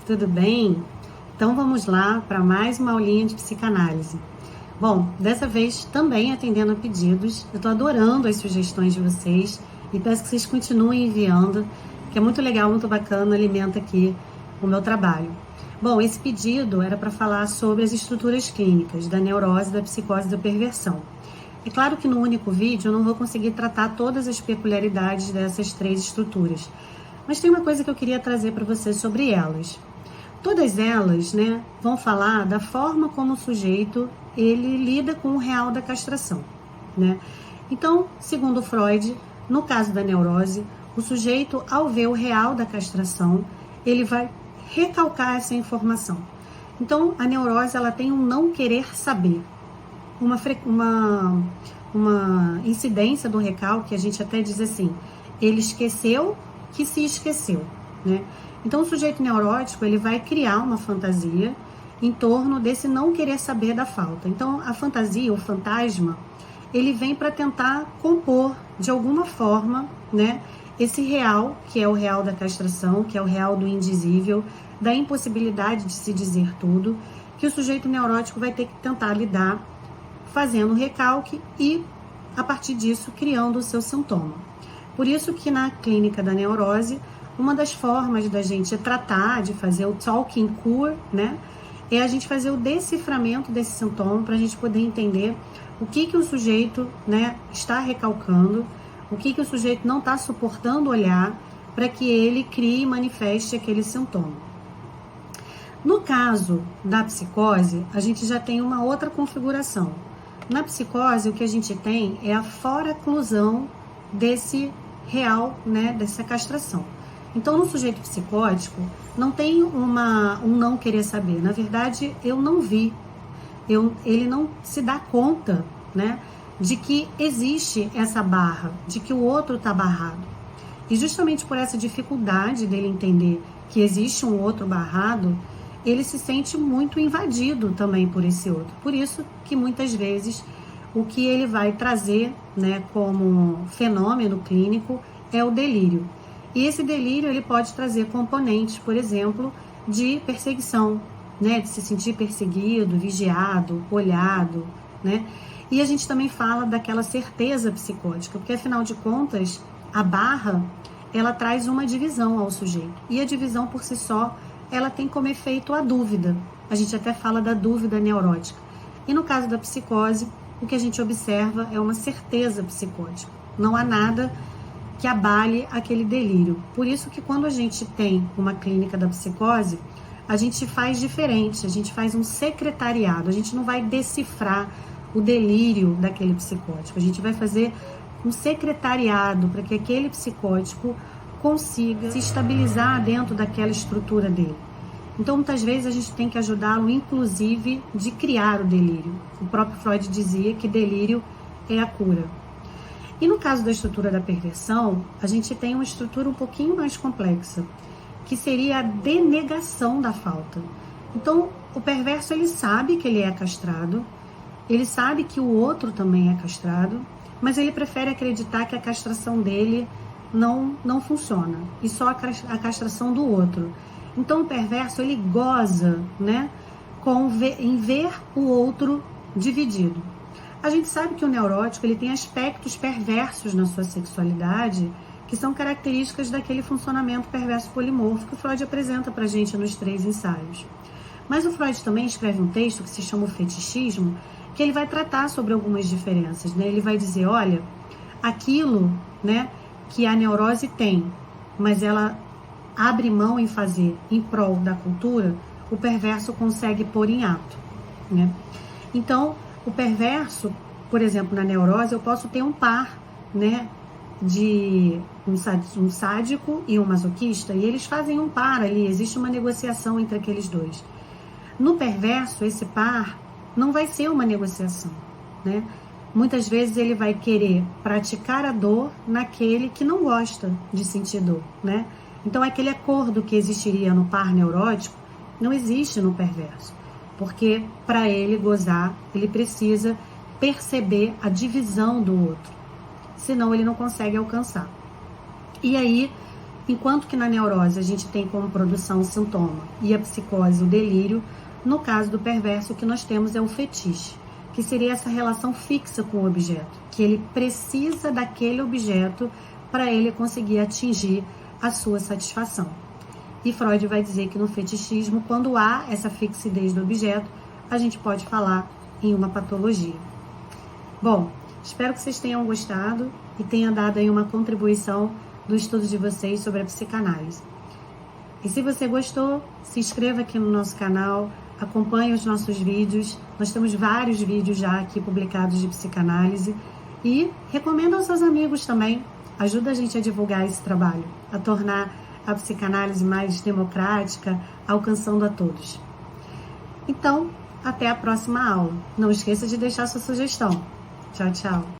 tudo bem? Então vamos lá para mais uma aulinha de psicanálise. Bom, dessa vez também atendendo a pedidos, eu estou adorando as sugestões de vocês e peço que vocês continuem enviando, que é muito legal, muito bacana, alimenta aqui o meu trabalho. Bom, esse pedido era para falar sobre as estruturas clínicas da neurose, da psicose e da perversão. É claro que no único vídeo eu não vou conseguir tratar todas as peculiaridades dessas três estruturas, mas tem uma coisa que eu queria trazer para vocês sobre elas. Todas elas, vão falar da forma como o sujeito ele lida com o real da castração, Então, segundo Freud, no caso da neurose, o sujeito, ao ver o real da castração, ele vai recalcar essa informação. Então, a neurose ela tem um não querer saber, uma incidência do recalque, a gente até diz assim, ele esqueceu que se esqueceu, Então, o sujeito neurótico, ele vai criar uma fantasia em torno desse não querer saber da falta. Então, a fantasia, o fantasma, ele vem para tentar compor, de alguma forma, esse real, que é o real da castração, que é o real do indizível, da impossibilidade de se dizer tudo, que o sujeito neurótico vai ter que tentar lidar, fazendo recalque e, a partir disso, criando o seu sintoma. Por isso que na clínica da neurose, uma das formas da gente tratar, de fazer o talking cure, é a gente fazer o deciframento desse sintoma para a gente poder entender o que o sujeito está recalcando, o que o sujeito não está suportando olhar para que ele crie e manifeste aquele sintoma. No caso da psicose, a gente já tem uma outra configuração. Na psicose, o que a gente tem é a foraclusão desse real, dessa castração. Então, no sujeito psicótico, não tem um não querer saber. Na verdade, eu não vi. Ele não se dá conta, de que existe essa barra, de que o outro está barrado. E justamente por essa dificuldade dele entender que existe um outro barrado, ele se sente muito invadido também por esse outro. Por isso que muitas vezes o que ele vai trazer, como fenômeno clínico é o delírio. E esse delírio ele pode trazer componentes, por exemplo, de perseguição, de se sentir perseguido, vigiado, olhado, E a gente também fala daquela certeza psicótica, porque afinal de contas, a barra, ela traz uma divisão ao sujeito. E a divisão por si só, ela tem como efeito a dúvida. A gente até fala da dúvida neurótica. E no caso da psicose, o que a gente observa é uma certeza psicótica. Não há nada que abale aquele delírio. Por isso que quando a gente tem uma clínica da psicose, a gente faz diferente, a gente faz um secretariado, a gente não vai decifrar o delírio daquele psicótico, a gente vai fazer um secretariado para que aquele psicótico consiga se estabilizar dentro daquela estrutura dele. Então, muitas vezes, a gente tem que ajudá-lo, inclusive, de criar o delírio. O próprio Freud dizia que delírio é a cura. E no caso da estrutura da perversão, a gente tem uma estrutura um pouquinho mais complexa, que seria a denegação da falta. Então, o perverso, ele sabe que ele é castrado, ele sabe que o outro também é castrado, mas ele prefere acreditar que a castração dele não funciona, e só a castração do outro. Então, o perverso, ele goza, em ver o outro dividido. A gente sabe que o neurótico ele tem aspectos perversos na sua sexualidade que são características daquele funcionamento perverso polimorfo que o Freud apresenta pra gente nos 3 ensaios. Mas o Freud também escreve um texto que se chama O Fetichismo, que ele vai tratar sobre algumas diferenças. Ele vai dizer, olha, aquilo que a neurose tem, mas ela abre mão em fazer em prol da cultura, o perverso consegue pôr em ato. Então, o perverso, por exemplo, na neurose, eu posso ter um par, de um sádico e um masoquista, e eles fazem um par ali, existe uma negociação entre aqueles dois. No perverso, esse par não vai ser uma negociação, Muitas vezes ele vai querer praticar a dor naquele que não gosta de sentir dor, Então, aquele acordo que existiria no par neurótico não existe no perverso. Porque para ele gozar, ele precisa perceber a divisão do outro. Senão ele não consegue alcançar. E aí, Enquanto que na neurose a gente tem como produção o sintoma e a psicose o delírio, no caso do perverso o que nós temos é o fetiche, que seria essa relação fixa com o objeto, que ele precisa daquele objeto para ele conseguir atingir a sua satisfação. E Freud vai dizer que no fetichismo, quando há essa fixidez do objeto, a gente pode falar em uma patologia. Bom, espero que vocês tenham gostado e tenha dado aí uma contribuição do estudo de vocês sobre a psicanálise. E se você gostou, se inscreva aqui no nosso canal, acompanhe os nossos vídeos. Nós temos vários vídeos já aqui publicados de psicanálise e recomenda aos seus amigos também. Ajuda a gente a divulgar esse trabalho, a tornar a psicanálise mais democrática, alcançando a todos. Então, até a próxima aula. Não esqueça de deixar sua sugestão. Tchau, tchau.